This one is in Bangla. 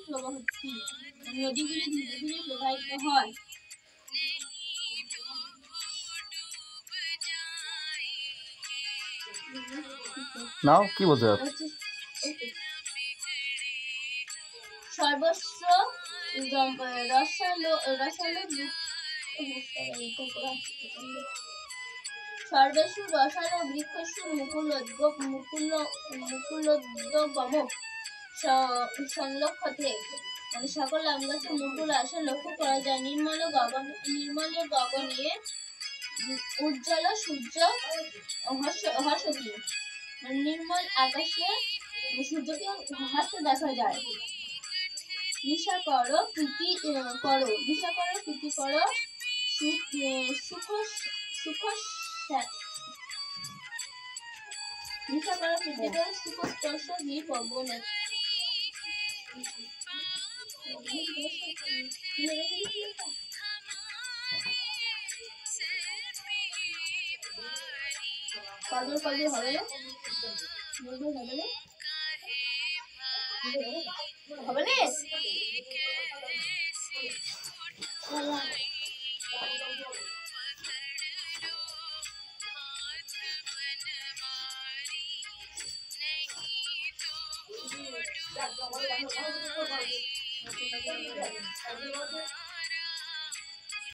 প্রবাহী নদীগুলি ধীরে ধীরে প্রবাহিত হয়। নাও কি বলতে যাচ্ছ? সর্বস্ব রসালো সর্বেষু রসালো বৃক্ষস্য মুকুলোদ্গম সংলক্ষতে, মানে সকল আম গাছে মুকুল আসা লক্ষ্য করা যায়। নির্মল গগনে উজ্জ্বল সূর্য হাসতি, নির্মল আকাশে সূর্যকে হাসতে দেখা যায়। নিশা করো প্রীতি করো, নিশা করো প্রীতি করো সুখ নিশা করো প্রীতি করো সুখ স্পর্শ দিয়ে পবন। কাজল কাজল হবে না, হবে না